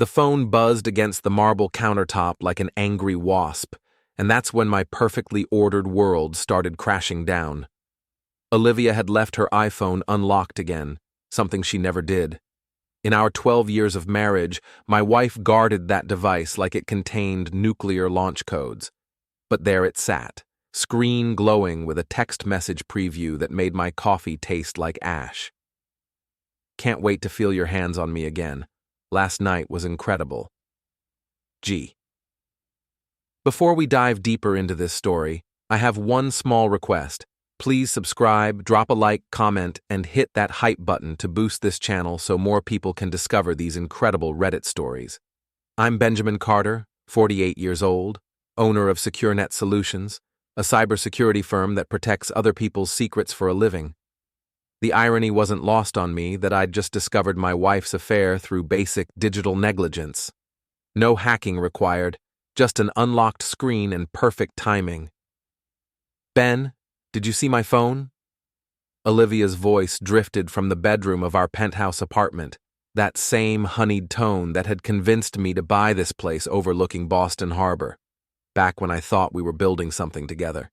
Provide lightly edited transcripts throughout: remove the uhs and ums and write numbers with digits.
The phone buzzed against the marble countertop like an angry wasp, and that's when my perfectly ordered world started crashing down. Olivia had left her iPhone unlocked again, something she never did. In our 12 years of marriage, my wife guarded that device like it contained nuclear launch codes. But there it sat, screen glowing with a text message preview that made my coffee taste like ash. Can't wait to feel your hands on me again. Last night was incredible. G. Before we dive deeper into this story, I have one small request. Please subscribe, drop a like, comment, and hit that hype button to boost this channel so more people can discover these incredible Reddit stories. I'm Benjamin Carter, 48 years old, owner of SecureNet Solutions, a cybersecurity firm that protects other people's secrets for a living. The irony wasn't lost on me that I'd just discovered my wife's affair through basic digital negligence. No hacking required, just an unlocked screen and perfect timing. Ben, did you see my phone? Olivia's voice drifted from the bedroom of our penthouse apartment, that same honeyed tone that had convinced me to buy this place overlooking Boston Harbor, back when I thought we were building something together.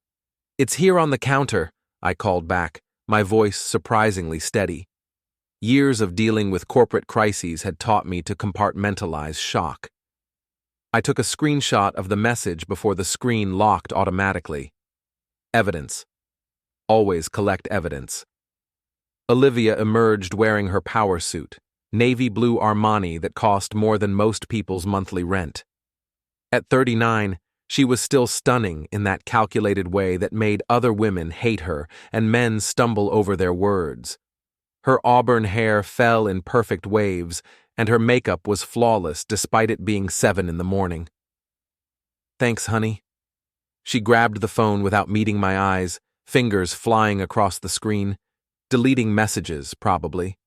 It's here on the counter, I called back, my voice surprisingly steady. Years of dealing with corporate crises had taught me to compartmentalize shock. I took a screenshot of the message before the screen locked automatically. Evidence. Always collect evidence. Olivia emerged wearing her power suit, navy blue Armani that cost more than most people's monthly rent. At 39, she was still stunning in that calculated way that made other women hate her and men stumble over their words. Her auburn hair fell in perfect waves, and her makeup was flawless despite it being 7 in the morning. Thanks, honey. She grabbed the phone without meeting my eyes, fingers flying across the screen, deleting messages, probably.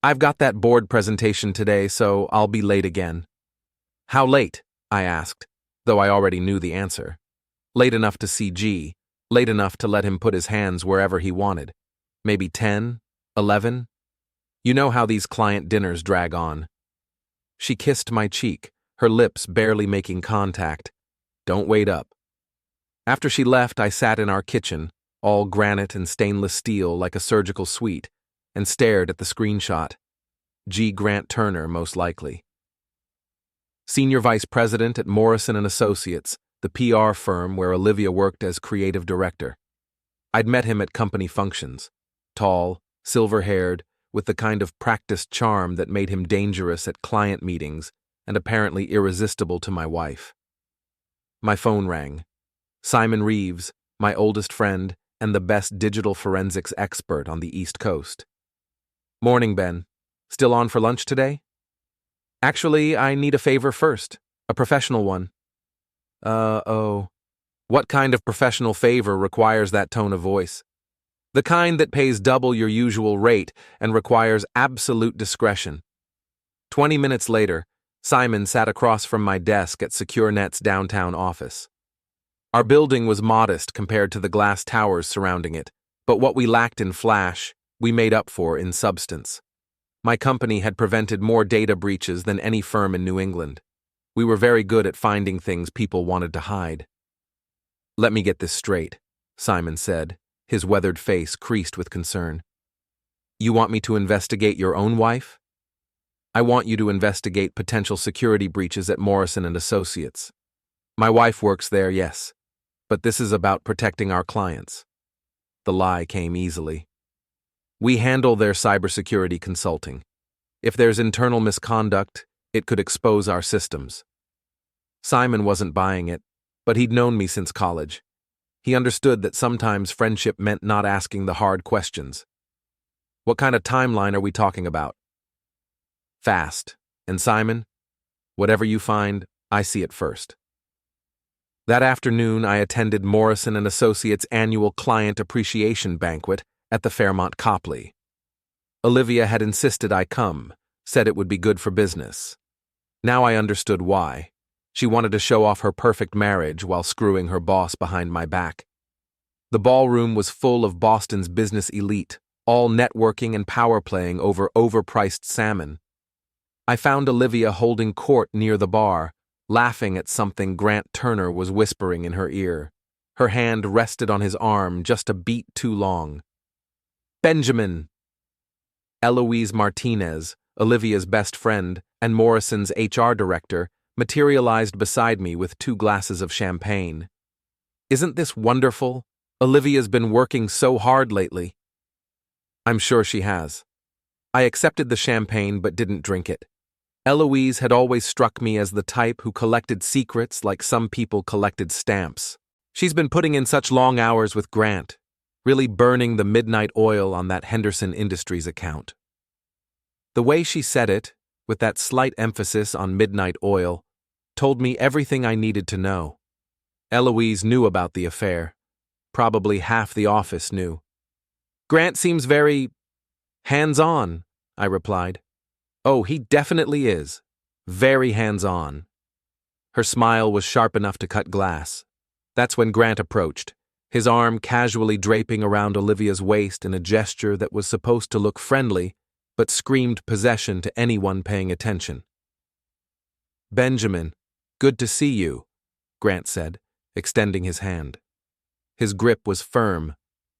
I've got that board presentation today, so I'll be late again. How late? I asked, though I already knew the answer. Late enough to see G, late enough to let him put his hands wherever he wanted. Maybe 10, 11? You know how these client dinners drag on. She kissed my cheek, her lips barely making contact. Don't wait up. After she left, I sat in our kitchen, all granite and stainless steel like a surgical suite, and stared at the screenshot. G. Grant Turner, most likely. Senior Vice President at Morrison & Associates, the PR firm where Olivia worked as creative director. I'd met him at company functions. Tall, silver-haired, with the kind of practiced charm that made him dangerous at client meetings and apparently irresistible to my wife. My phone rang. Simon Reeves, my oldest friend and the best digital forensics expert on the East Coast. Morning, Ben. Still on for lunch today? Actually, I need a favor first. A professional one. Oh. What kind of professional favor requires that tone of voice? The kind that pays double your usual rate and requires absolute discretion. 20 minutes later, Simon sat across from my desk at SecureNet's downtown office. Our building was modest compared to the glass towers surrounding it, but what we lacked in flash, we made up for in substance. My company had prevented more data breaches than any firm in New England. We were very good at finding things people wanted to hide. Let me get this straight, Simon said, his weathered face creased with concern. You want me to investigate your own wife? I want you to investigate potential security breaches at Morrison & Associates. My wife works there, yes, but this is about protecting our clients. The lie came easily. We handle their cybersecurity consulting. If there's internal misconduct, it could expose our systems. Simon wasn't buying it, but he'd known me since college. He understood that sometimes friendship meant not asking the hard questions. What kind of timeline are we talking about? Fast. And Simon? Whatever you find, I see it first. That afternoon, I attended Morrison & Associates' annual client appreciation banquet at the Fairmont Copley. Olivia had insisted I come, said it would be good for business. Now I understood why. She wanted to show off her perfect marriage while screwing her boss behind my back. The ballroom was full of Boston's business elite, all networking and power playing over overpriced salmon. I found Olivia holding court near the bar, laughing at something Grant Turner was whispering in her ear. Her hand rested on his arm just a beat too long. Benjamin! Eloise Martinez, Olivia's best friend and Morrison's HR director, materialized beside me with 2 glasses of champagne. Isn't this wonderful? Olivia's been working so hard lately. I'm sure she has. I accepted the champagne but didn't drink it. Eloise had always struck me as the type who collected secrets like some people collected stamps. She's been putting in such long hours with Grant, really burning the midnight oil on that Henderson Industries account. The way she said it, with that slight emphasis on midnight oil, told me everything I needed to know. Eloise knew about the affair. Probably half the office knew. Grant seems very hands-on, I replied. Oh, he definitely is. Very hands-on. Her smile was sharp enough to cut glass. That's when Grant approached, his arm casually draping around Olivia's waist in a gesture that was supposed to look friendly, but screamed possession to anyone paying attention. Benjamin, good to see you, Grant said, extending his hand. His grip was firm,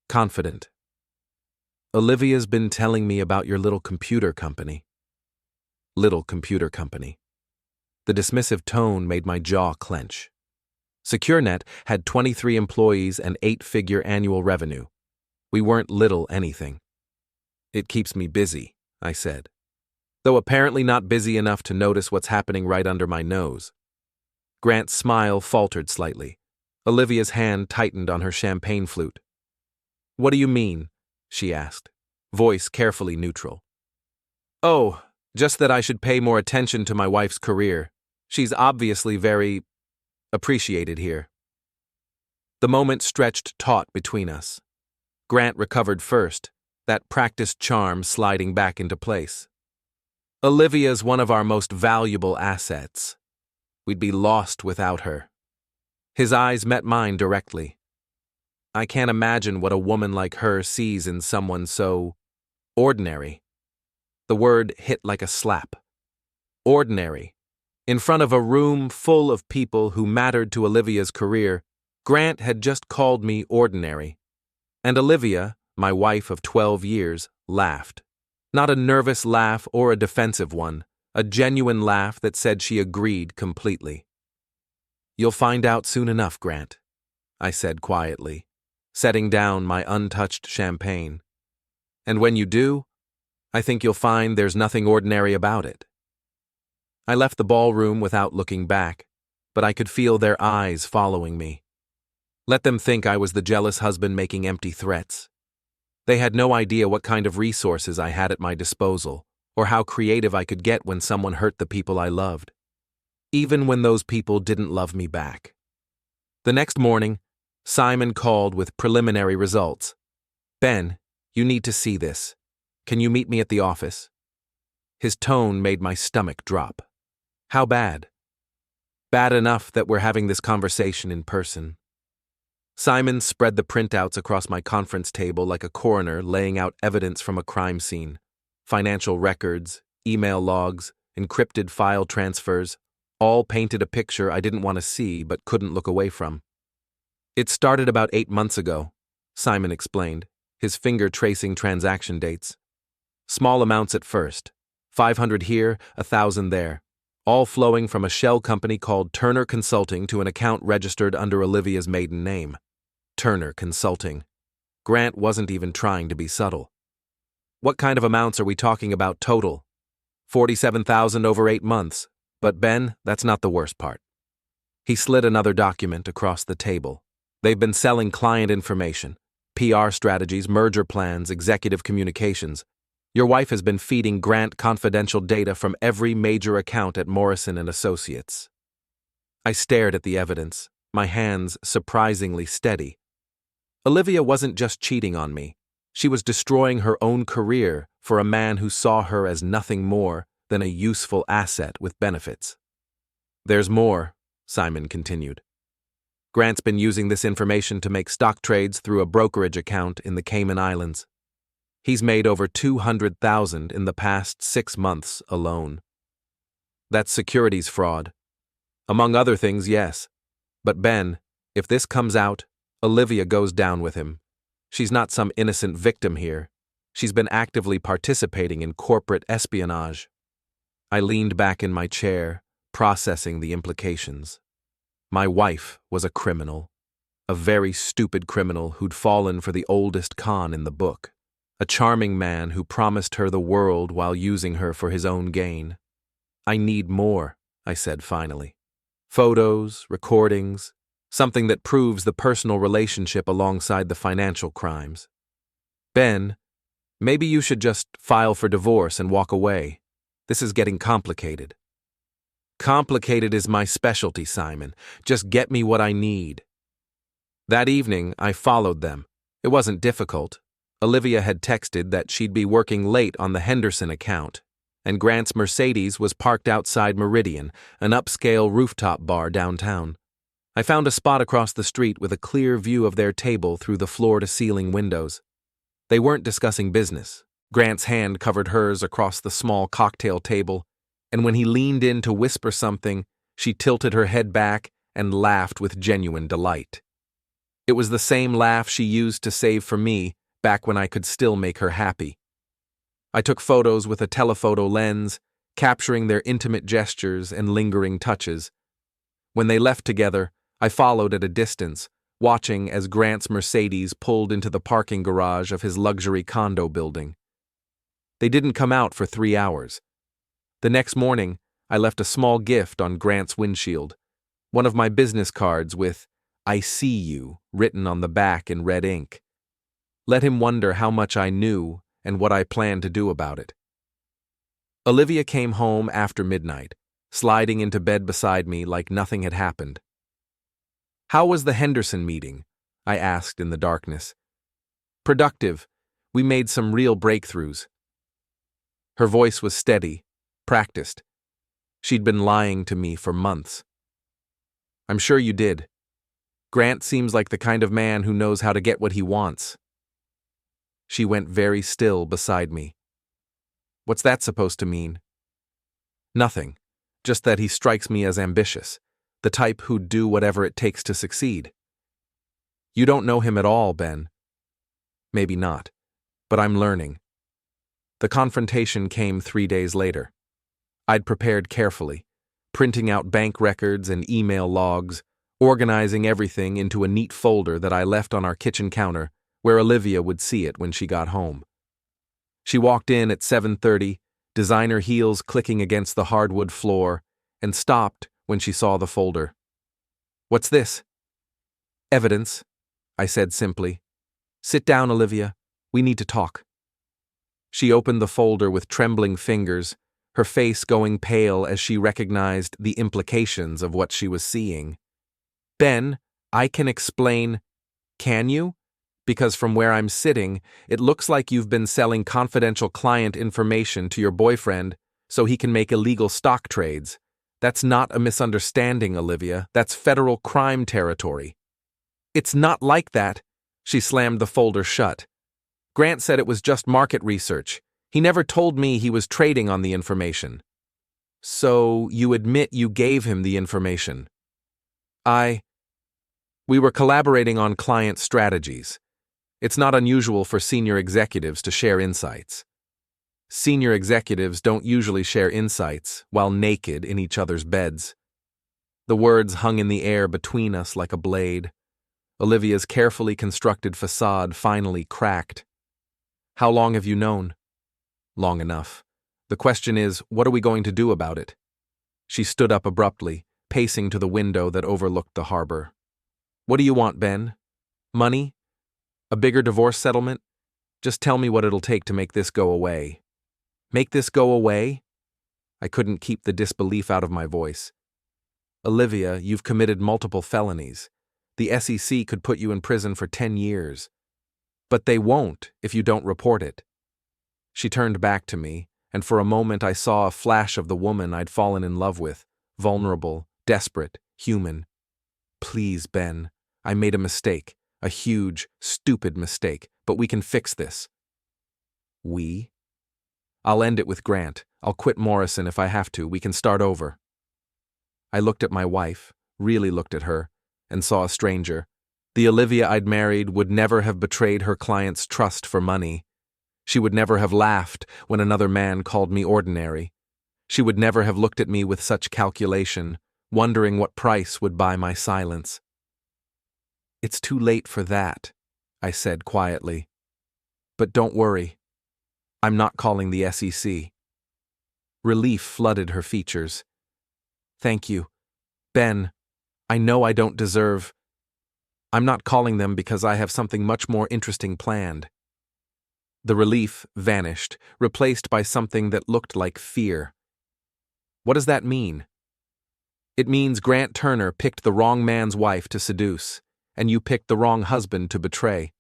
confident. Olivia's been telling me about your little computer company. Little computer company. The dismissive tone made my jaw clench. SecureNet had 23 employees and 8-figure annual revenue. We weren't little anything. It keeps me busy, I said, though apparently not busy enough to notice what's happening right under my nose. Grant's smile faltered slightly. Olivia's hand tightened on her champagne flute. What do you mean? She asked, voice carefully neutral. Oh, just that I should pay more attention to my wife's career. She's obviously very appreciated here. The moment stretched taut between us. Grant recovered first, that practiced charm sliding back into place. Olivia's one of our most valuable assets. We'd be lost without her. His eyes met mine directly. I can't imagine what a woman like her sees in someone so ordinary. The word hit like a slap. Ordinary. In front of a room full of people who mattered to Olivia's career, Grant had just called me ordinary. And Olivia, my wife of 12 years, laughed. Not a nervous laugh or a defensive one, a genuine laugh that said she agreed completely. You'll find out soon enough, Grant, I said quietly, setting down my untouched champagne. And when you do, I think you'll find there's nothing ordinary about it. I left the ballroom without looking back, but I could feel their eyes following me. Let them think I was the jealous husband making empty threats. They had no idea what kind of resources I had at my disposal, or how creative I could get when someone hurt the people I loved, even when those people didn't love me back. The next morning, Simon called with preliminary results. Ben, you need to see this. Can you meet me at the office? His tone made my stomach drop. How bad? Bad enough that we're having this conversation in person. Simon spread the printouts across my conference table like a coroner laying out evidence from a crime scene. Financial records, email logs, encrypted file transfers, all painted a picture I didn't want to see but couldn't look away from. It started about 8 months ago, Simon explained, his finger tracing transaction dates. Small amounts at first, 500 here, 1,000 there, all flowing from a shell company called Turner Consulting to an account registered under Olivia's maiden name. Turner Consulting. Grant wasn't even trying to be subtle. What kind of amounts are we talking about total? 47,000 over 8 months. But Ben, that's not the worst part. He slid another document across the table. They've been selling client information, PR strategies, merger plans, executive communications. Your wife has been feeding Grant confidential data from every major account at Morrison & Associates. I stared at the evidence, my hands surprisingly steady. Olivia wasn't just cheating on me. She was destroying her own career for a man who saw her as nothing more than a useful asset with benefits. There's more, Simon continued. Grant's been using this information to make stock trades through a brokerage account in the Cayman Islands. He's made over $200,000 in the past 6 months alone. That's securities fraud. Among other things, yes. But Ben, if this comes out, Olivia goes down with him. She's not some innocent victim here. She's been actively participating in corporate espionage. I leaned back in my chair, processing the implications. My wife was a criminal. A very stupid criminal who'd fallen for the oldest con in the book. A charming man who promised her the world while using her for his own gain. I need more, I said finally. Photos, recordings, something that proves the personal relationship alongside the financial crimes. Ben, maybe you should just file for divorce and walk away. This is getting complicated. Complicated is my specialty, Simon. Just get me what I need. That evening, I followed them. It wasn't difficult. Olivia had texted that she'd be working late on the Henderson account, and Grant's Mercedes was parked outside Meridian, an upscale rooftop bar downtown. I found a spot across the street with a clear view of their table through the floor-to-ceiling windows. They weren't discussing business. Grant's hand covered hers across the small cocktail table, and when he leaned in to whisper something, she tilted her head back and laughed with genuine delight. It was the same laugh she used to save for me back when I could still make her happy. I took photos with a telephoto lens, capturing their intimate gestures and lingering touches. When they left together, I followed at a distance, watching as Grant's Mercedes pulled into the parking garage of his luxury condo building. They didn't come out for 3 hours. The next morning, I left a small gift on Grant's windshield, one of my business cards with "I see you" written on the back in red ink. Let him wonder how much I knew and what I planned to do about it. Olivia came home after midnight, sliding into bed beside me like nothing had happened. "How was the Henderson meeting?" I asked in the darkness. "Productive. We made some real breakthroughs." Her voice was steady, practiced. She'd been lying to me for months. "I'm sure you did. Grant seems like the kind of man who knows how to get what he wants." She went very still beside me. "What's that supposed to mean?" "Nothing. Just that he strikes me as ambitious, the type who'd do whatever it takes to succeed." "You don't know him at all, Ben." "Maybe not, but I'm learning." The confrontation came 3 days later. I'd prepared carefully, printing out bank records and email logs, organizing everything into a neat folder that I left on our kitchen counter where Olivia would see it when she got home. She walked in at 7:30, designer heels clicking against the hardwood floor, and stopped when she saw the folder. "What's this?" "Evidence," I said simply. "Sit down, Olivia. We need to talk." She opened the folder with trembling fingers, her face going pale as she recognized the implications of what she was seeing. "Ben, I can explain." "Can you? Because from where I'm sitting, it looks like you've been selling confidential client information to your boyfriend so he can make illegal stock trades. That's not a misunderstanding, Olivia. That's federal crime territory." "It's not like that." She slammed the folder shut. "Grant said it was just market research. He never told me he was trading on the information." "So you admit you gave him the information?" We were collaborating on client strategies. It's not unusual for senior executives to share insights. Senior executives don't usually share insights while naked in each other's beds. The words hung in the air between us like a blade. Olivia's carefully constructed facade finally cracked. "How long have you known?" "Long enough. The question is, what are we going to do about it?" She stood up abruptly, pacing to the window that overlooked the harbor. "What do you want, Ben? Money? A bigger divorce settlement? Just tell me what it'll take to make this go away." "Make this go away?" I couldn't keep the disbelief out of my voice. "Olivia, you've committed multiple felonies. The SEC could put you in prison for 10 years. But they won't if you don't report it." She turned back to me, and for a moment I saw a flash of the woman I'd fallen in love with, vulnerable, desperate, human. "Please, Ben, I made a mistake. A huge, stupid mistake, but we can fix this." "We?" I'll end it with Grant. I'll quit Morrison if I have to. We can start over. I looked at my wife, really looked at her, and saw a stranger. The Olivia I'd married would never have betrayed her client's trust for money. She would never have laughed when another man called me ordinary. She would never have looked at me with such calculation, wondering what price would buy my silence. "It's too late for that," I said quietly. "But don't worry. I'm not calling the SEC." Relief flooded her features. "Thank you. Ben, I know I don't deserve. I'm not calling them because I have something much more interesting planned." The relief vanished, replaced by something that looked like fear. "What does that mean?" "It means Grant Turner picked the wrong man's wife to seduce, and you picked the wrong husband to betray."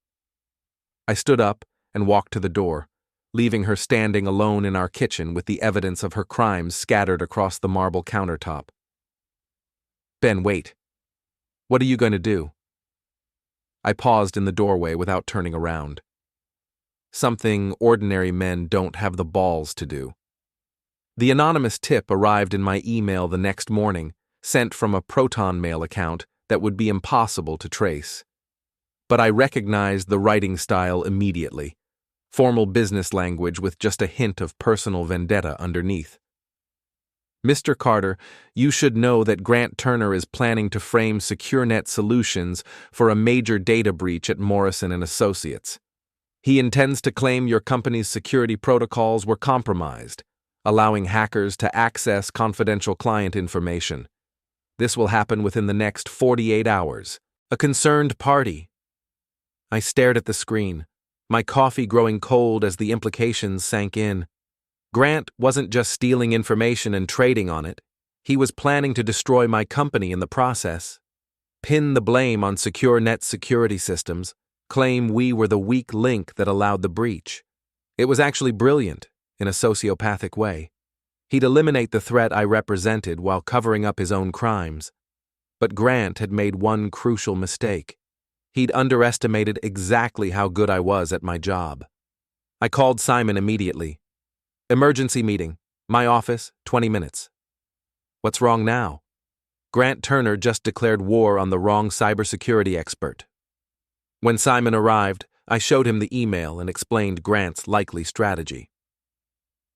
I stood up and walked to the door, leaving her standing alone in our kitchen with the evidence of her crimes scattered across the marble countertop. "Ben, wait. What are you going to do?" I paused in the doorway without turning around. Something ordinary men don't have the balls to do. The anonymous tip arrived in my email the next morning, sent from a Proton Mail account that would be impossible to trace. But I recognized the writing style immediately. Formal business language with just a hint of personal vendetta underneath. "Mr. Carter, you should know that Grant Turner is planning to frame SecureNet Solutions for a major data breach at Morrison & Associates. He intends to claim your company's security protocols were compromised, allowing hackers to access confidential client information. This will happen within the next 48 hours. A concerned party." I stared at the screen, my coffee growing cold as the implications sank in. Grant wasn't just stealing information and trading on it. He was planning to destroy my company in the process. Pin the blame on SecureNet security systems, claim we were the weak link that allowed the breach. It was actually brilliant, in a sociopathic way. He'd eliminate the threat I represented while covering up his own crimes. But Grant had made one crucial mistake. He'd underestimated exactly how good I was at my job. I called Simon immediately. "Emergency meeting. My office, 20 minutes. "What's wrong now?" "Grant Turner just declared war on the wrong cybersecurity expert." When Simon arrived, I showed him the email and explained Grant's likely strategy.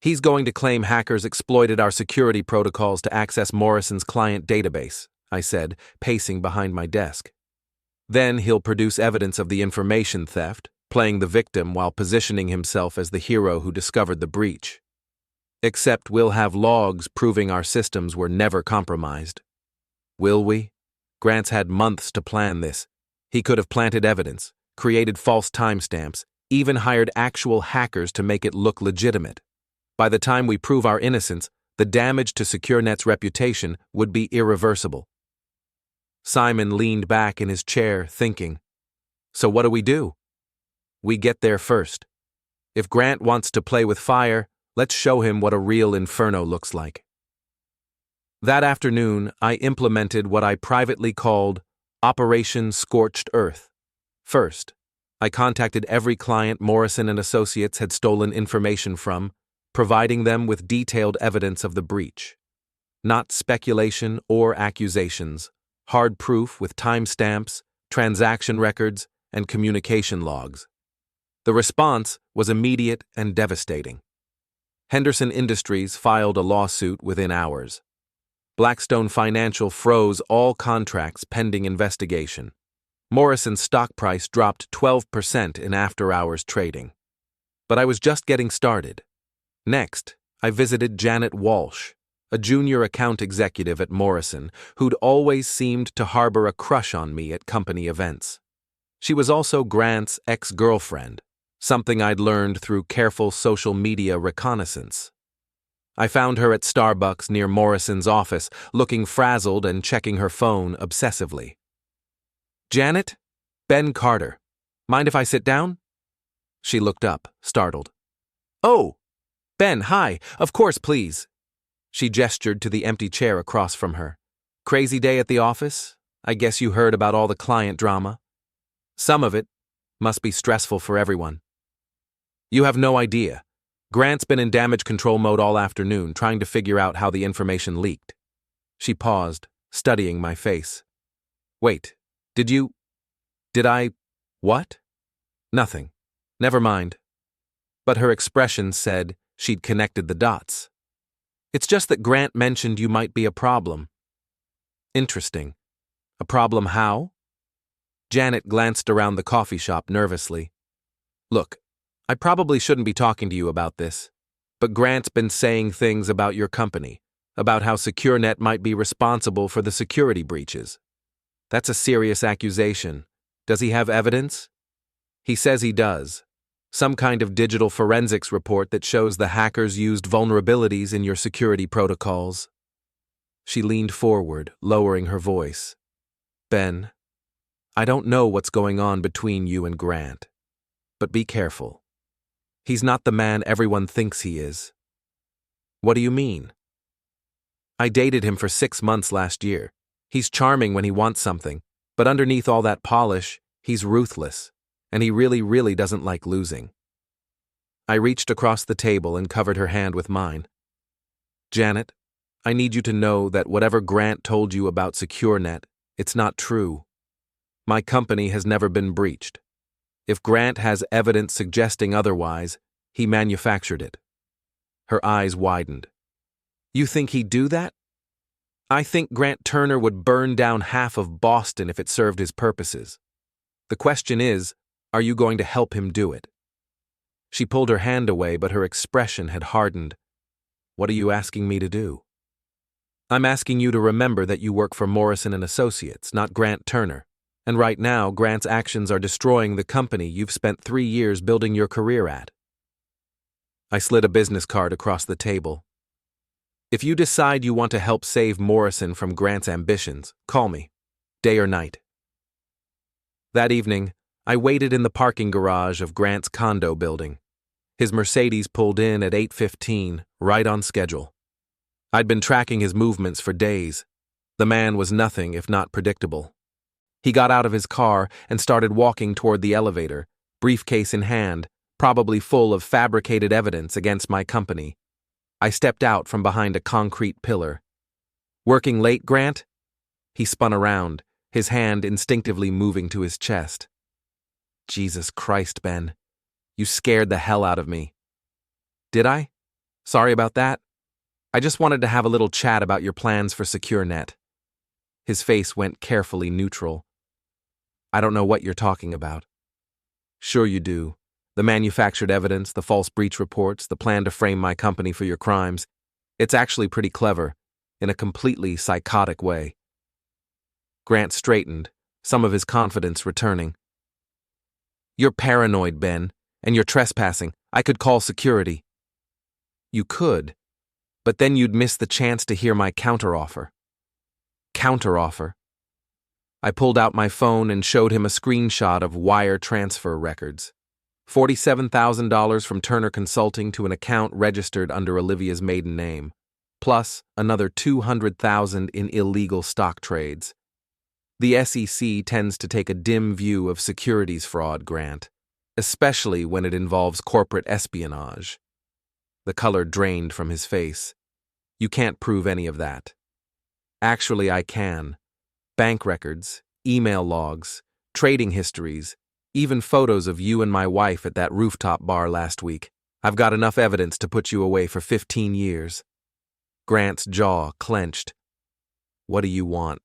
"He's going to claim hackers exploited our security protocols to access Morrison's client database," I said, pacing behind my desk. "Then he'll produce evidence of the information theft, playing the victim while positioning himself as the hero who discovered the breach. Except we'll have logs proving our systems were never compromised." "Will we?" Grant's had months to plan this. He could have planted evidence, created false timestamps, even hired actual hackers to make it look legitimate. By the time we prove our innocence, the damage to SecureNet's reputation would be irreversible. Simon leaned back in his chair, thinking. "So what do we do?" "We get there first. If Grant wants to play with fire, let's show him what a real inferno looks like." That afternoon, I implemented what I privately called Operation Scorched Earth. First, I contacted every client Morrison & Associates had stolen information from, providing them with detailed evidence of the breach. Not speculation or accusations, hard proof with timestamps, transaction records, and communication logs. The response was immediate and devastating. Henderson Industries filed a lawsuit within hours. Blackstone Financial froze all contracts pending investigation. Morrison's stock price dropped 12% in after-hours trading. But I was just getting started. Next, I visited Janet Walsh, a junior account executive at Morrison who'd always seemed to harbor a crush on me at company events. She was also Grant's ex-girlfriend, something I'd learned through careful social media reconnaissance. I found her at Starbucks near Morrison's office, looking frazzled and checking her phone obsessively. "Janet? Ben Carter. Mind if I sit down?" She looked up, startled. "Oh, Ben, hi. Of course, please." She gestured to the empty chair across from her. "Crazy day at the office? I guess you heard about all the client drama." "Some of it. Must be stressful for everyone." "You have no idea. Grant's been in damage control mode all afternoon, trying to figure out how the information leaked. She paused, studying my face. Wait, did I, what? Nothing. Never mind. But her expression said she'd connected the dots. It's just that Grant mentioned you might be a problem. Interesting. A problem how? Janet glanced around the coffee shop nervously. Look, I probably shouldn't be talking to you about this, but Grant's been saying things about your company, about how SecureNet might be responsible for the security breaches. That's a serious accusation. Does he have evidence? He says he does. Some kind of digital forensics report that shows the hackers used vulnerabilities in your security protocols. She leaned forward, lowering her voice. Ben, I don't know what's going on between you and Grant, but be careful. He's not the man everyone thinks he is. What do you mean? I dated him for 6 months last year. He's charming when he wants something, but underneath all that polish, he's ruthless, and he really doesn't like losing. I reached across the table and covered her hand with mine. Janet, I need you to know that whatever Grant told you about SecureNet, it's not true. My company has never been breached. If Grant has evidence suggesting otherwise, he manufactured it. Her eyes widened. You think he'd do that? I think Grant Turner would burn down half of Boston if it served his purposes. The question is, are you going to help him do it? She pulled her hand away, but her expression had hardened. What are you asking me to do? I'm asking you to remember that you work for Morrison & Associates, not Grant Turner. And right now, Grant's actions are destroying the company you've spent 3 years building your career at. I slid a business card across the table. If you decide you want to help save Morrison from Grant's ambitions, call me, day or night. That evening, I waited in the parking garage of Grant's condo building. His Mercedes pulled in at 8:15, right on schedule. I'd been tracking his movements for days. The man was nothing if not predictable. He got out of his car and started walking toward the elevator, briefcase in hand, probably full of fabricated evidence against my company. I stepped out from behind a concrete pillar. Working late, Grant? He spun around, his hand instinctively moving to his chest. Jesus Christ, Ben. You scared the hell out of me. Did I? Sorry about that. I just wanted to have a little chat about your plans for SecureNet. His face went carefully neutral. I don't know what you're talking about. Sure you do. The manufactured evidence, the false breach reports, the plan to frame my company for your crimes. It's actually pretty clever, in a completely psychotic way. Grant straightened, some of his confidence returning. You're paranoid, Ben, and you're trespassing. I could call security. You could, but then you'd miss the chance to hear my counteroffer. Counteroffer? I pulled out my phone and showed him a screenshot of wire transfer records. $47,000 from Turner Consulting to an account registered under Olivia's maiden name, plus another $200,000 in illegal stock trades. The SEC tends to take a dim view of securities fraud, Grant, especially when it involves corporate espionage. The color drained from his face. You can't prove any of that. Actually, I can. Bank records, email logs, trading histories, even photos of you and my wife at that rooftop bar last week. I've got enough evidence to put you away for 15 years. Grant's jaw clenched. What do you want?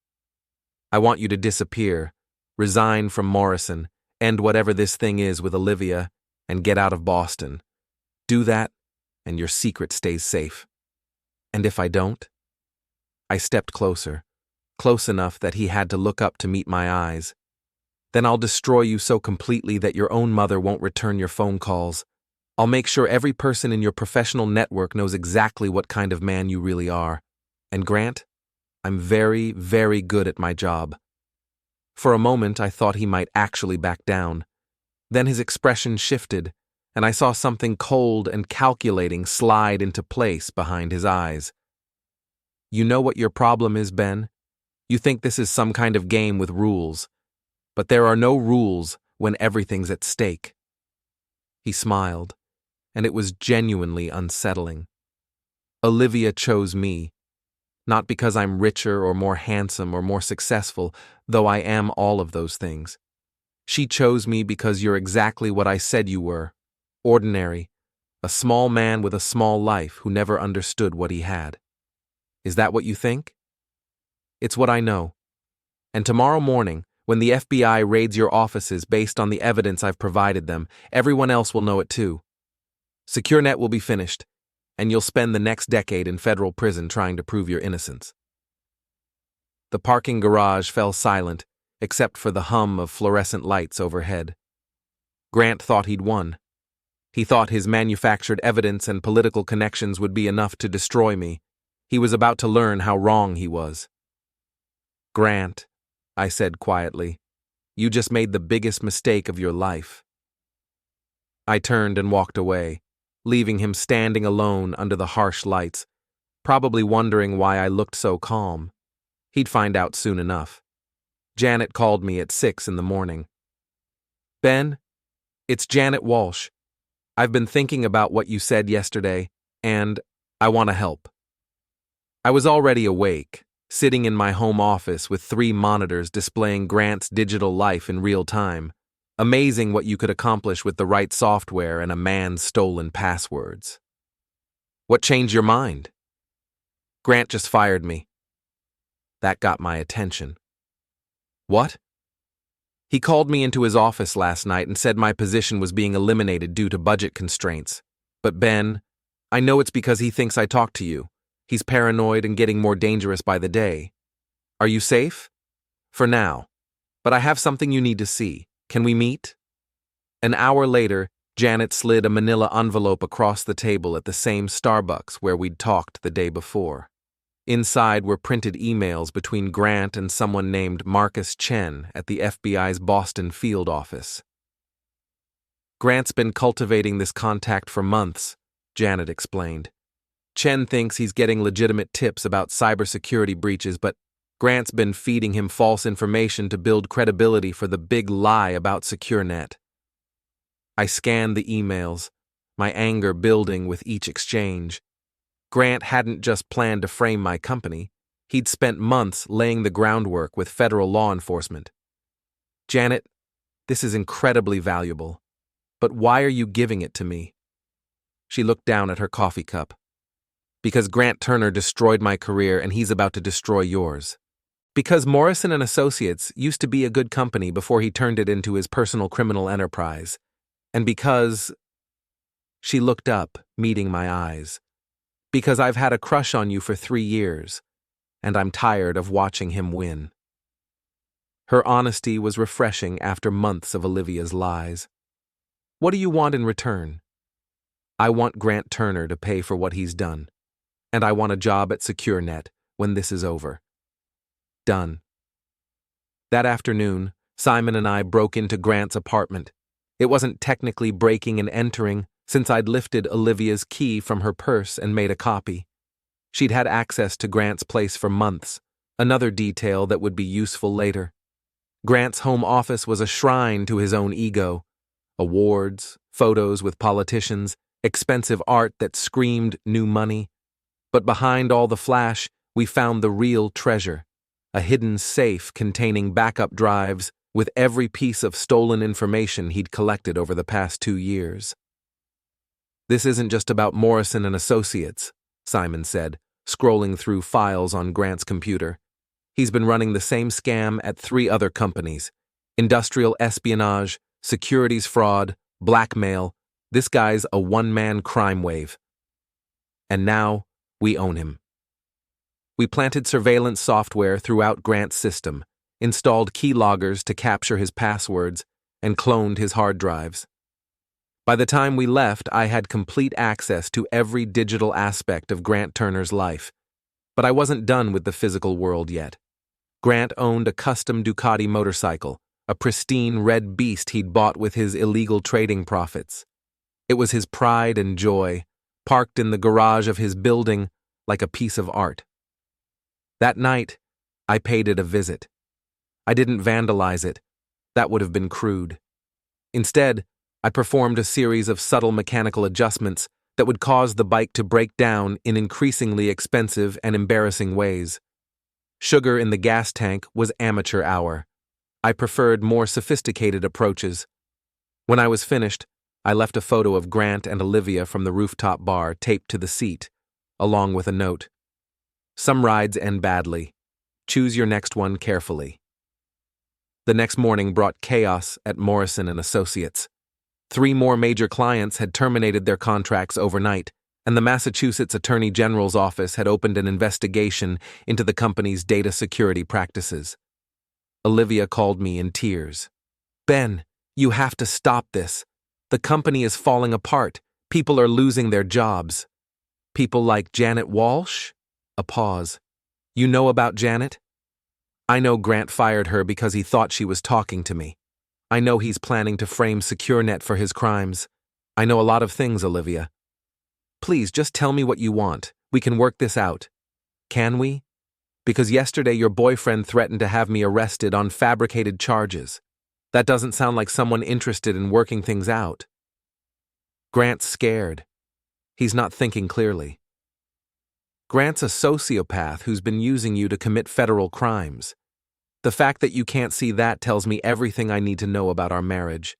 I want you to disappear, resign from Morrison, end whatever this thing is with Olivia, and get out of Boston. Do that, and your secret stays safe. And if I don't? I stepped closer, close enough that he had to look up to meet my eyes. Then I'll destroy you so completely that your own mother won't return your phone calls. I'll make sure every person in your professional network knows exactly what kind of man you really are. And Grant, I'm very good at my job. For a moment, I thought he might actually back down. Then his expression shifted, and I saw something cold and calculating slide into place behind his eyes. You know what your problem is, Ben? You think this is some kind of game with rules. But there are no rules when everything's at stake. He smiled, and it was genuinely unsettling. Olivia chose me, not because I'm richer or more handsome or more successful, though I am all of those things. She chose me because you're exactly what I said you were: ordinary, a small man with a small life who never understood what he had. Is that what you think? It's what I know. And tomorrow morning, when the FBI raids your offices based on the evidence I've provided them, everyone else will know it too. SecureNet will be finished, and you'll spend the next decade in federal prison trying to prove your innocence. The parking garage fell silent, except for the hum of fluorescent lights overhead. Grant thought he'd won. He thought his manufactured evidence and political connections would be enough to destroy me. He was about to learn how wrong he was. "Grant," I said quietly, "you just made the biggest mistake of your life." I turned and walked away, leaving him standing alone under the harsh lights, probably wondering why I looked so calm. He'd find out soon enough. Janet called me at 6 in the morning. "Ben, it's Janet Walsh. I've been thinking about what you said yesterday, and I want to help." I was already awake, sitting in my home office with 3 monitors displaying Grant's digital life in real time. Amazing what you could accomplish with the right software and a man's stolen passwords. "What changed your mind?" "Grant just fired me." That got my attention. "What?" "He called me into his office last night and said my position was being eliminated due to budget constraints. But Ben, I know it's because he thinks I talked to you. He's paranoid and getting more dangerous by the day. Are you safe?" "For now. But I have something you need to see. Can we meet?" An hour later, Janet slid a manila envelope across the table at the same Starbucks where we'd talked the day before. Inside were printed emails between Grant and someone named Marcus Chen at the FBI's Boston field office. "Grant's been cultivating this contact for months," Janet explained. "Chen thinks he's getting legitimate tips about cybersecurity breaches, but Grant's been feeding him false information to build credibility for the big lie about SecureNet." I scanned the emails, my anger building with each exchange. Grant hadn't just planned to frame my company. He'd spent months laying the groundwork with federal law enforcement. "Janet, this is incredibly valuable, but why are you giving it to me?" She looked down at her coffee cup. "Because Grant Turner destroyed my career and he's about to destroy yours. Because Morrison and Associates used to be a good company before he turned it into his personal criminal enterprise. And because—" She looked up, meeting my eyes. "Because I've had a crush on you for 3 years, and I'm tired of watching him win." Her honesty was refreshing after months of Olivia's lies. "What do you want in return?" "I want Grant Turner to pay for what he's done. And I want a job at SecureNet when this is over." Done. That afternoon, Simon and I broke into Grant's apartment. It wasn't technically breaking and entering, since I'd lifted Olivia's key from her purse and made a copy. She'd had access to Grant's place for months, another detail that would be useful later. Grant's home office was a shrine to his own ego. Awards, photos with politicians, expensive art that screamed new money. But behind all the flash, we found the real treasure, a hidden safe containing backup drives with every piece of stolen information he'd collected over the past 2 years. "This isn't just about Morrison and Associates," Simon said, scrolling through files on Grant's computer. "He's been running the same scam at 3 other companies: industrial espionage, securities fraud, blackmail. This guy's a one-man crime wave. And now, we own him." We planted surveillance software throughout Grant's system, installed keyloggers to capture his passwords, and cloned his hard drives. By the time we left, I had complete access to every digital aspect of Grant Turner's life. But I wasn't done with the physical world yet. Grant owned a custom Ducati motorcycle, a pristine red beast he'd bought with his illegal trading profits. It was his pride and joy, parked in the garage of his building like a piece of art. That night, I paid it a visit. I didn't vandalize it. That would have been crude. Instead, I performed a series of subtle mechanical adjustments that would cause the bike to break down in increasingly expensive and embarrassing ways. Sugar in the gas tank was amateur hour. I preferred more sophisticated approaches. When I was finished, I left a photo of Grant and Olivia from the rooftop bar taped to the seat, along with a note. Some rides end badly. Choose your next one carefully. The next morning brought chaos at Morrison & Associates. 3 more major clients had terminated their contracts overnight, and the Massachusetts Attorney General's office had opened an investigation into the company's data security practices. Olivia called me in tears. "Ben, you have to stop this. The company is falling apart. People are losing their jobs." "People like Janet Walsh?" A pause. "You know about Janet?" "I know Grant fired her because he thought she was talking to me. I know he's planning to frame SecureNet for his crimes. I know a lot of things, Olivia. Please, just tell me what you want. We can work this out." "Can we? Because yesterday your boyfriend threatened to have me arrested on fabricated charges. That doesn't sound like someone interested in working things out." "Grant's scared. He's not thinking clearly. Grant's a sociopath who's been using you to commit federal crimes. The fact that you can't see that tells me everything I need to know about our marriage."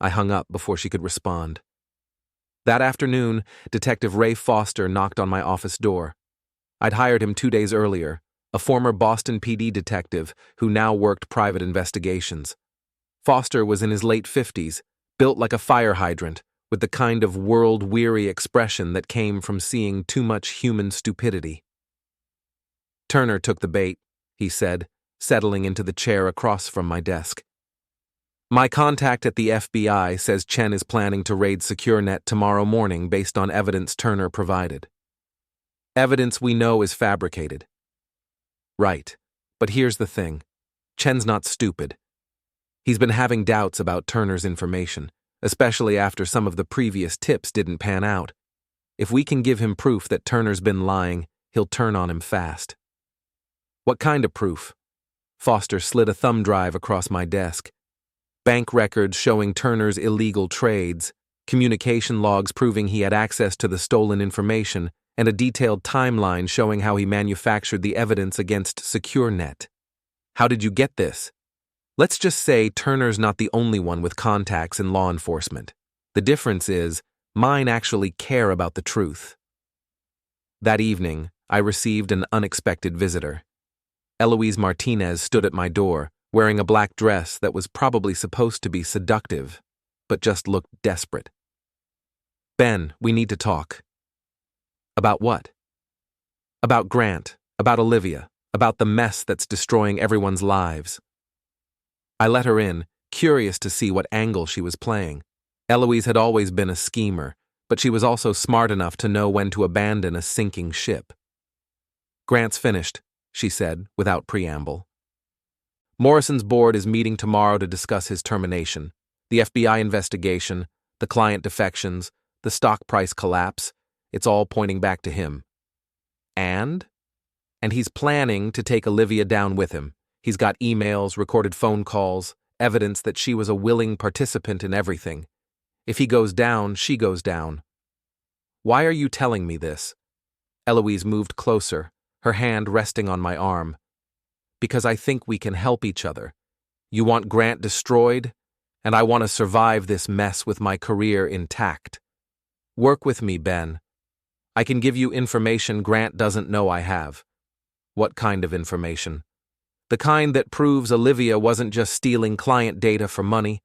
I hung up before she could respond. That afternoon, Detective Ray Foster knocked on my office door. I'd hired him 2 days earlier, a former Boston PD detective who now worked private investigations. Foster was in his late 50s, built like a fire hydrant, with the kind of world-weary expression that came from seeing too much human stupidity. "Turner took the bait," he said, settling into the chair across from my desk. "My contact at the FBI says Chen is planning to raid SecureNet tomorrow morning based on evidence Turner provided. Evidence we know is fabricated." "Right, but here's the thing. Chen's not stupid. He's been having doubts about Turner's information, especially after some of the previous tips didn't pan out. If we can give him proof that Turner's been lying, he'll turn on him fast." "What kind of proof?" Foster slid a thumb drive across my desk. "Bank records showing Turner's illegal trades, communication logs proving he had access to the stolen information, and a detailed timeline showing how he manufactured the evidence against SecureNet. How did you get this? Let's just say Turner's not the only one with contacts in law enforcement. The difference is, mine actually care about the truth." That evening, I received an unexpected visitor. Eloise Martinez stood at my door, wearing a black dress that was probably supposed to be seductive, but just looked desperate. "Ben, we need to talk." "About what?" "About Grant, about Olivia, about the mess that's destroying everyone's lives." I let her in, curious to see what angle she was playing. Eloise had always been a schemer, but she was also smart enough to know when to abandon a sinking ship. "Grant's finished," she said, without preamble. "Morrison's board is meeting tomorrow to discuss his termination, the FBI investigation, the client defections, the stock price collapse. It's all pointing back to him. And he's planning to take Olivia down with him. He's got emails, recorded phone calls, evidence that she was a willing participant in everything. If he goes down, she goes down." "Why are you telling me this?" Eloise moved closer, her hand resting on my arm. "Because I think we can help each other. You want Grant destroyed, and I want to survive this mess with my career intact. Work with me, Ben. I can give you information Grant doesn't know I have." "What kind of information?" "The kind that proves Olivia wasn't just stealing client data for money.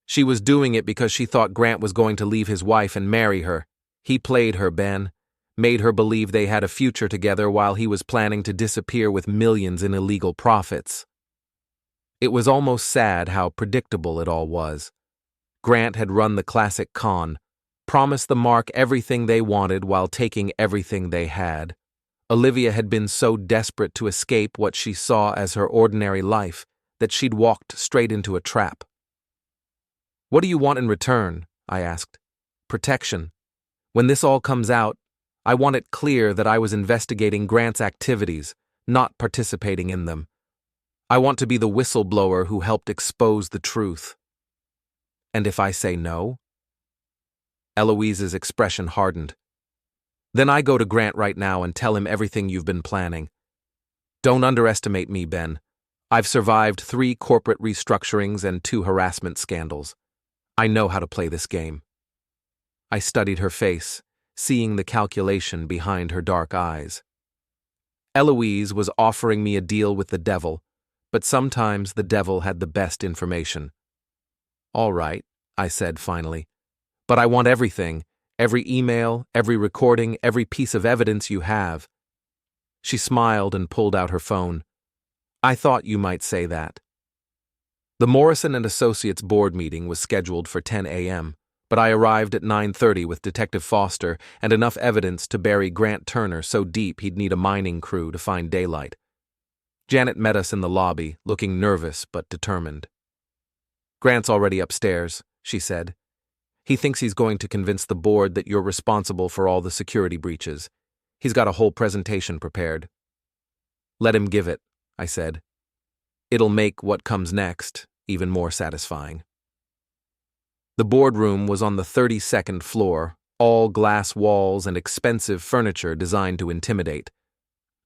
She was doing it because she thought Grant was going to leave his wife and marry her. He played her, Ben. Made her believe they had a future together while he was planning to disappear with millions in illegal profits." It was almost sad how predictable it all was. Grant had run the classic con, promised the mark everything they wanted while taking everything they had. Olivia had been so desperate to escape what she saw as her ordinary life that she'd walked straight into a trap. "What do you want in return?" I asked. "Protection. When this all comes out, I want it clear that I was investigating Grant's activities, not participating in them. I want to be the whistleblower who helped expose the truth." And if I say no? Eloise's expression hardened. Then I go to Grant right now and tell him everything you've been planning. Don't underestimate me, Ben. I've survived 3 corporate restructurings and 2 harassment scandals. I know how to play this game. I studied her face, seeing the calculation behind her dark eyes. Eloise was offering me a deal with the devil, but sometimes the devil had the best information. All right, I said finally. But I want everything, every email, every recording, every piece of evidence you have. She smiled and pulled out her phone. I thought you might say that. The Morrison and Associates board meeting was scheduled for 10 a.m., but I arrived at 9:30 with Detective Foster and enough evidence to bury Grant Turner so deep he'd need a mining crew to find daylight. Janet met us in the lobby, looking nervous but determined. Grant's already upstairs, she said. He thinks he's going to convince the board that you're responsible for all the security breaches. He's got a whole presentation prepared. Let him give it, I said. It'll make what comes next even more satisfying. The boardroom was on the 32nd floor, all glass walls and expensive furniture designed to intimidate.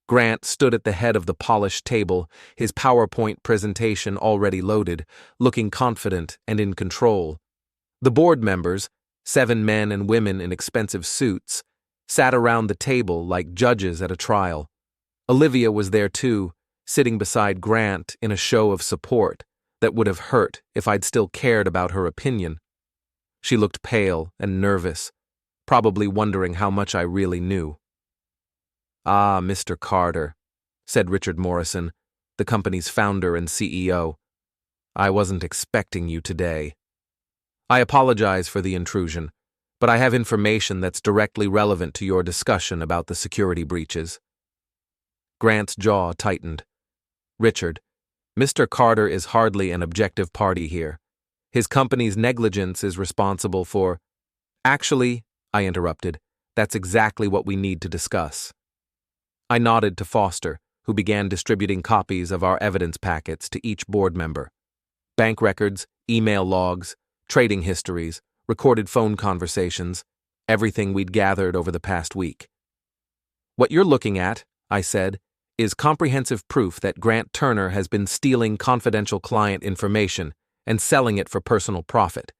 Grant stood at the head of the polished table, his PowerPoint presentation already loaded, looking confident and in control. The board members, 7 men and women in expensive suits, sat around the table like judges at a trial. Olivia was there too, sitting beside Grant in a show of support that would have hurt if I'd still cared about her opinion. She looked pale and nervous, probably wondering how much I really knew. Ah, Mr. Carter, said Richard Morrison, the company's founder and CEO. I wasn't expecting you today. I apologize for the intrusion, but I have information that's directly relevant to your discussion about the security breaches. Grant's jaw tightened. Richard, Mr. Carter is hardly an objective party here. His company's negligence is responsible for— Actually, I interrupted, that's exactly what we need to discuss. I nodded to Foster, who began distributing copies of our evidence packets to each board member. Bank records, email logs, trading histories, recorded phone conversations, everything we'd gathered over the past week. What you're looking at, I said, is comprehensive proof that Grant Turner has been stealing confidential client information and selling it for personal profit.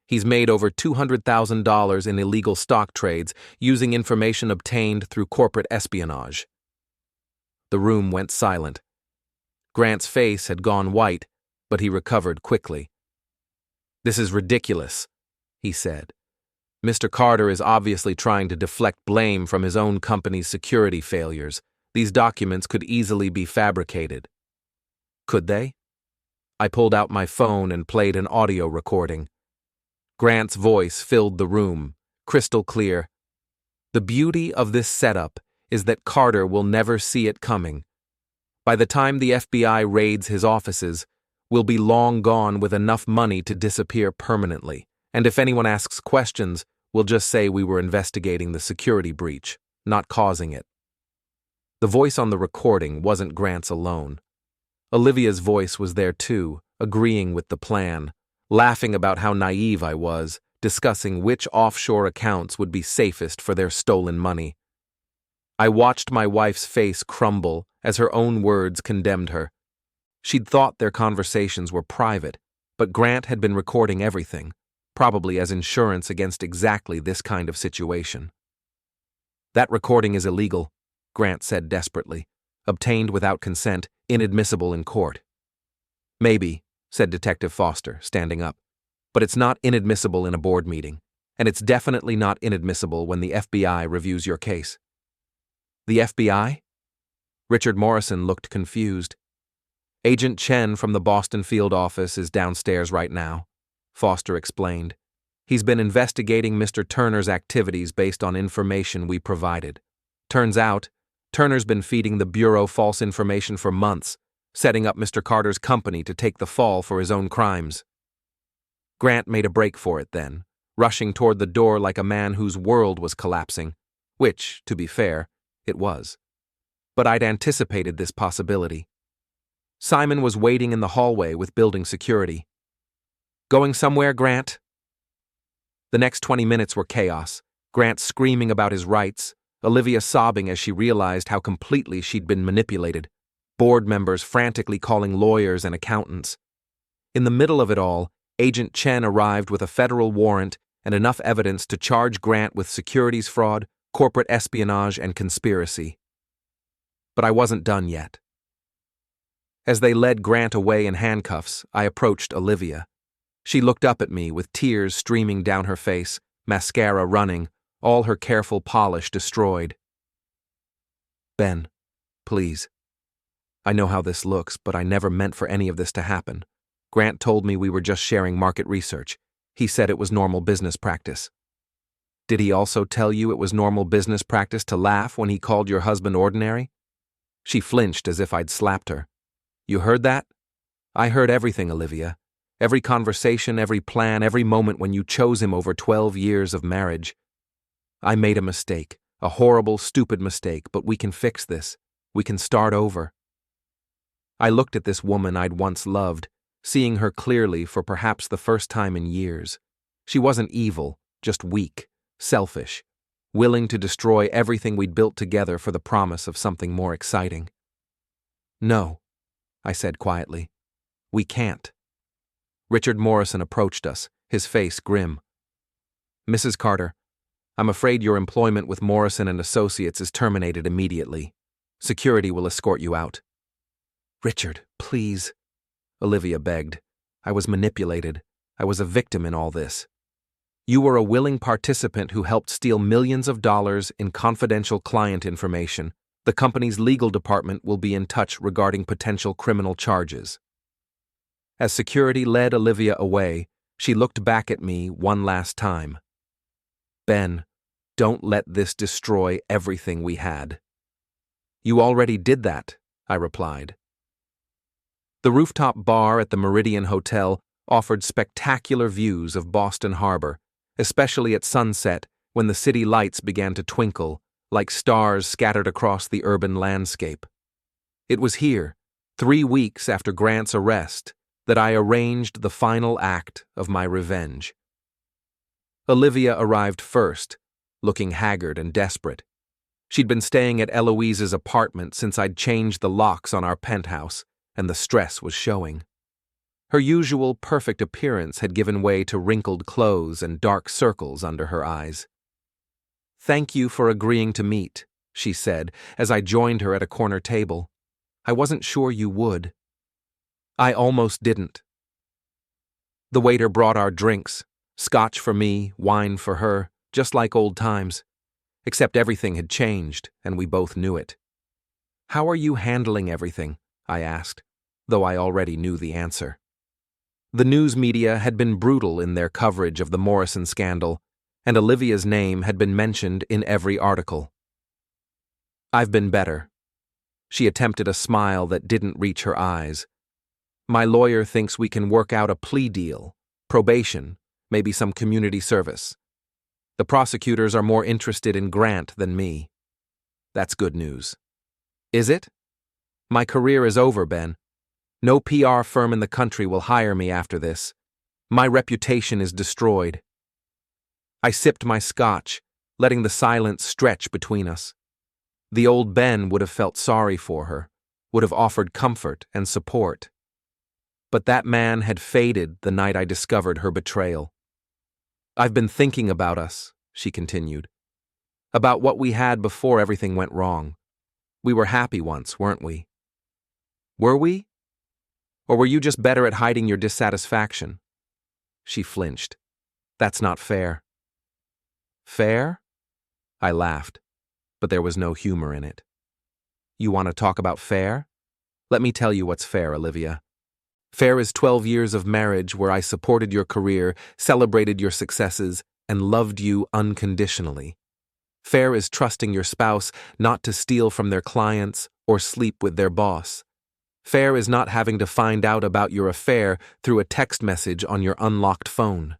He's made over $200,000 in illegal stock trades using information obtained through corporate espionage. The room went silent. Grant's face had gone white, but he recovered quickly. This is ridiculous, he said. Mr. Carter is obviously trying to deflect blame from his own company's security failures. These documents could easily be fabricated. Could they? I pulled out my phone and played an audio recording. Grant's voice filled the room, crystal clear. The beauty of this setup is that Carter will never see it coming. By the time the FBI raids his offices, we'll be long gone with enough money to disappear permanently, and if anyone asks questions, we'll just say we were investigating the security breach, not causing it. The voice on the recording wasn't Grant's alone. Olivia's voice was there too, agreeing with the plan, laughing about how naive I was, discussing which offshore accounts would be safest for their stolen money. I watched my wife's face crumble as her own words condemned her. She'd thought their conversations were private, but Grant had been recording everything, probably as insurance against exactly this kind of situation. That recording is illegal, Grant said desperately. Obtained without consent, inadmissible in court. Maybe, said Detective Foster, standing up, but it's not inadmissible in a board meeting, and it's definitely not inadmissible when the FBI reviews your case. The FBI? Richard Morrison looked confused. Agent Chen from the Boston field office is downstairs right now, Foster explained. He's been investigating Mr. Turner's activities based on information we provided. Turns out, Turner's been feeding the Bureau false information for months, setting up Mr. Carter's company to take the fall for his own crimes. Grant made a break for it then, rushing toward the door like a man whose world was collapsing, which, to be fair, it was. But I'd anticipated this possibility. Simon was waiting in the hallway with building security. Going somewhere, Grant? The next 20 minutes were chaos. Grant screaming about his rights, Olivia sobbing as she realized how completely she'd been manipulated, board members frantically calling lawyers and accountants. In the middle of it all, Agent Chen arrived with a federal warrant and enough evidence to charge Grant with securities fraud, corporate espionage, and conspiracy. But I wasn't done yet. As they led Grant away in handcuffs, I approached Olivia. She looked up at me with tears streaming down her face, mascara running, all her careful polish destroyed. Ben, please. I know how this looks, but I never meant for any of this to happen. Grant told me we were just sharing market research. He said it was normal business practice. Did he also tell you it was normal business practice to laugh when he called your husband ordinary? She flinched as if I'd slapped her. You heard that? I heard everything, Olivia. Every conversation, every plan, every moment when you chose him over 12 years of marriage. I made a mistake, a horrible, stupid mistake, but we can fix this. We can start over. I looked at this woman I'd once loved, seeing her clearly for perhaps the first time in years. She wasn't evil, just weak, selfish, willing to destroy everything we'd built together for the promise of something more exciting. No, I said quietly. We can't. Richard Morrison approached us, his face grim. Mrs. Carter, I'm afraid your employment with Morrison and Associates is terminated immediately. Security will escort you out. Richard, please. Olivia begged. I was manipulated. I was a victim in all this. You were a willing participant who helped steal millions of dollars in confidential client information. The company's legal department will be in touch regarding potential criminal charges. As security led Olivia away, she looked back at me one last time. Ben, don't let this destroy everything we had. You already did that, I replied. The rooftop bar at the Meridian Hotel offered spectacular views of Boston Harbor, especially at sunset when the city lights began to twinkle like stars scattered across the urban landscape. It was here, 3 weeks after Grant's arrest, that I arranged the final act of my revenge. Olivia arrived first, looking haggard and desperate. She'd been staying at Eloise's apartment since I'd changed the locks on our penthouse, and the stress was showing. Her usual perfect appearance had given way to wrinkled clothes and dark circles under her eyes. Thank you for agreeing to meet, she said as I joined her at a corner table. I wasn't sure you would. I almost didn't. The waiter brought our drinks, scotch for me, wine for her, just like old times. Except everything had changed, and we both knew it. How are you handling everything? I asked, though I already knew the answer. The news media had been brutal in their coverage of the Morrison scandal, and Olivia's name had been mentioned in every article. I've been better. She attempted a smile that didn't reach her eyes. My lawyer thinks we can work out a plea deal, probation, maybe some community service. The prosecutors are more interested in Grant than me. That's good news. Is it? My career is over, Ben. No PR firm in the country will hire me after this. My reputation is destroyed. I sipped my scotch, letting the silence stretch between us. The old Ben would have felt sorry for her, would have offered comfort and support. But that man had faded the night I discovered her betrayal. I've been thinking about us, she continued. About what we had before everything went wrong. We were happy once, weren't we? Were we? Or were you just better at hiding your dissatisfaction? She flinched. That's not fair. Fair? I laughed, but there was no humor in it. You want to talk about fair? Let me tell you what's fair, Olivia. Fair is 12 years of marriage where I supported your career, celebrated your successes, and loved you unconditionally. Fair is trusting your spouse not to steal from their clients or sleep with their boss. Fair is not having to find out about your affair through a text message on your unlocked phone.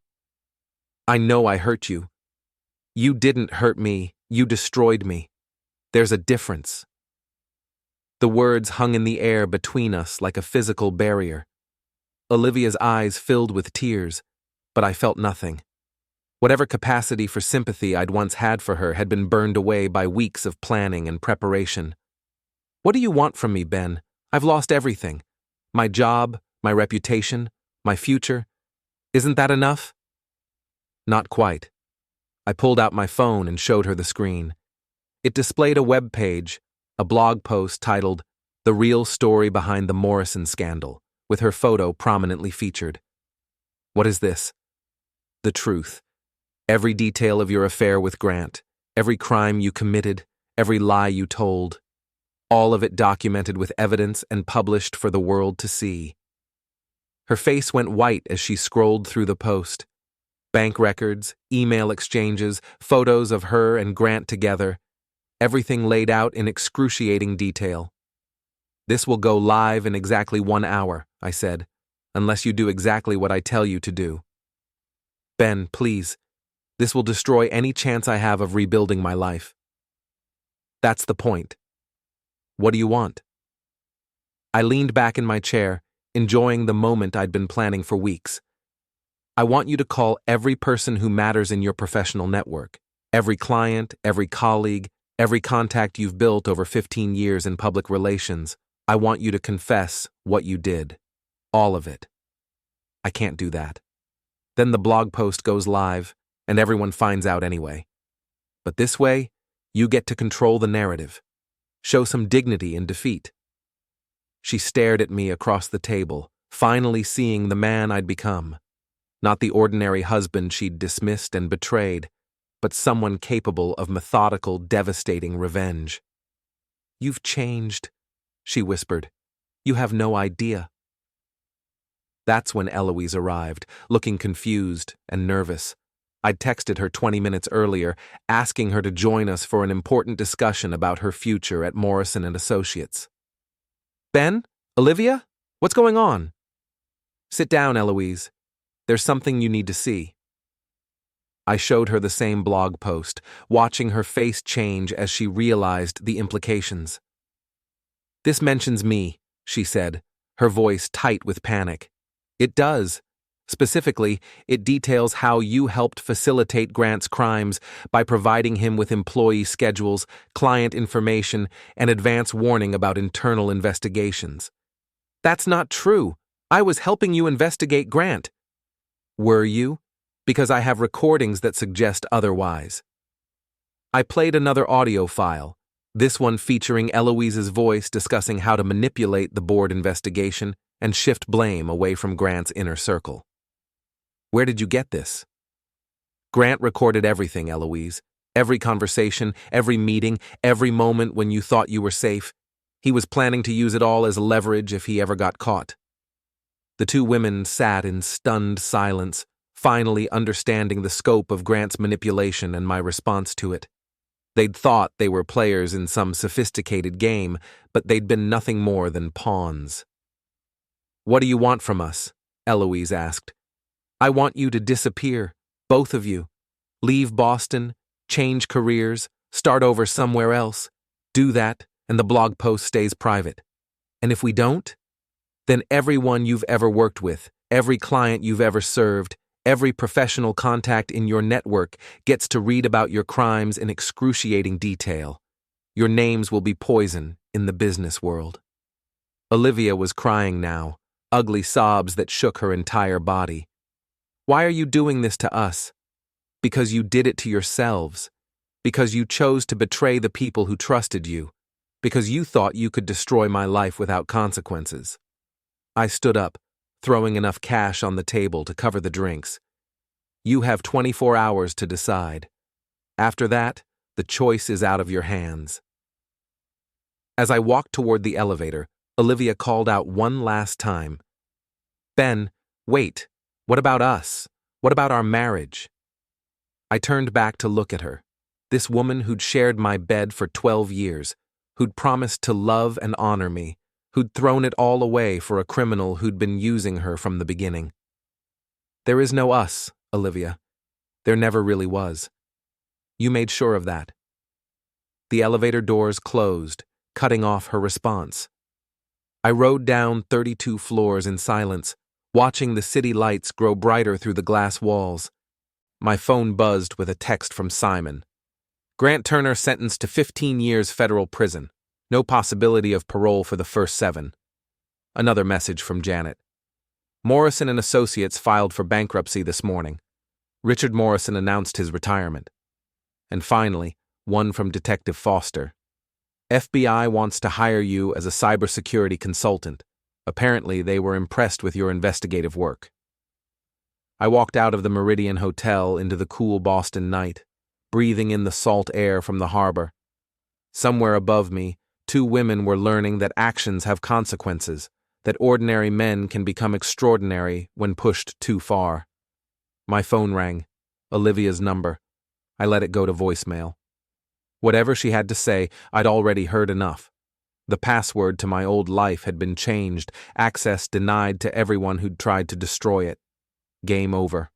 I know I hurt you. You didn't hurt me, you destroyed me. There's a difference. The words hung in the air between us like a physical barrier. Olivia's eyes filled with tears, but I felt nothing. Whatever capacity for sympathy I'd once had for her had been burned away by weeks of planning and preparation. "What do you want from me, Ben? I've lost everything. My job, my reputation, my future. Isn't that enough?" Not quite. I pulled out my phone and showed her the screen. It displayed a web page, a blog post titled, "The Real Story Behind the Morrison Scandal," with her photo prominently featured. "What is this?" "The truth. Every detail of your affair with Grant, every crime you committed, every lie you told. All of it documented with evidence and published for the world to see." Her face went white as she scrolled through the post. Bank records, email exchanges, photos of her and Grant together, everything laid out in excruciating detail. "This will go live in exactly 1 hour," I said, "unless you do exactly what I tell you to do." "Ben, please. This will destroy any chance I have of rebuilding my life." "That's the point. What do you want?" I leaned back in my chair, enjoying the moment I'd been planning for weeks. "I want you to call every person who matters in your professional network, every client, every colleague, every contact you've built over 15 years in public relations. I want you to confess what you did. All of it." "I can't do that. Then the blog post goes live, and everyone finds out anyway. But this way, you get to control the narrative. Show some dignity in defeat." She stared at me across the table, finally seeing the man I'd become. Not the ordinary husband she'd dismissed and betrayed, but someone capable of methodical, devastating revenge. "You've changed," she whispered. "You have no idea." That's when Eloise arrived, looking confused and nervous. I'd texted her 20 minutes earlier, asking her to join us for an important discussion about her future at Morrison & Associates. "Ben? Olivia? What's going on?" "Sit down, Eloise. There's something you need to see." I showed her the same blog post, watching her face change as she realized the implications. "This mentions me," she said, her voice tight with panic. "It does. Specifically, it details how you helped facilitate Grant's crimes by providing him with employee schedules, client information, and advance warning about internal investigations." "That's not true. I was helping you investigate Grant." "Were you? Because I have recordings that suggest otherwise." I played another audio file, this one featuring Eloise's voice discussing how to manipulate the board investigation and shift blame away from Grant's inner circle. "Where did you get this?" "Grant recorded everything, Eloise. Every conversation, every meeting, every moment when you thought you were safe. He was planning to use it all as leverage if he ever got caught." The two women sat in stunned silence, finally understanding the scope of Grant's manipulation and my response to it. They'd thought they were players in some sophisticated game, but they'd been nothing more than pawns. "What do you want from us?" Eloise asked. "I want you to disappear, both of you. Leave Boston, change careers, start over somewhere else. Do that, and the blog post stays private. And if we don't, then everyone you've ever worked with, every client you've ever served, every professional contact in your network gets to read about your crimes in excruciating detail. Your names will be poison in the business world." Olivia was crying now, ugly sobs that shook her entire body. "Why are you doing this to us?" "Because you did it to yourselves. Because you chose to betray the people who trusted you. Because you thought you could destroy my life without consequences." I stood up, throwing enough cash on the table to cover the drinks. "You have 24 hours to decide. After that, the choice is out of your hands." As I walked toward the elevator, Olivia called out one last time. "Ben, wait. What about us? What about our marriage?" I turned back to look at her, this woman who'd shared my bed for 12 years, who'd promised to love and honor me, who'd thrown it all away for a criminal who'd been using her from the beginning. "There is no us, Olivia. There never really was. You made sure of that." The elevator doors closed, cutting off her response. I rode down 32 floors in silence, watching the city lights grow brighter through the glass walls. My phone buzzed with a text from Simon. Grant Turner sentenced to 15 years federal prison. No possibility of parole for the first 7. Another message from Janet. Morrison and Associates filed for bankruptcy this morning. Richard Morrison announced his retirement. And finally, one from Detective Foster. FBI wants to hire you as a cybersecurity consultant. Apparently, they were impressed with your investigative work. I walked out of the Meridian Hotel into the cool Boston night, breathing in the salt air from the harbor. Somewhere above me, 2 women were learning that actions have consequences, that ordinary men can become extraordinary when pushed too far. My phone rang. Olivia's number. I let it go to voicemail. Whatever she had to say, I'd already heard enough. The password to my old life had been changed, access denied to everyone who'd tried to destroy it. Game over.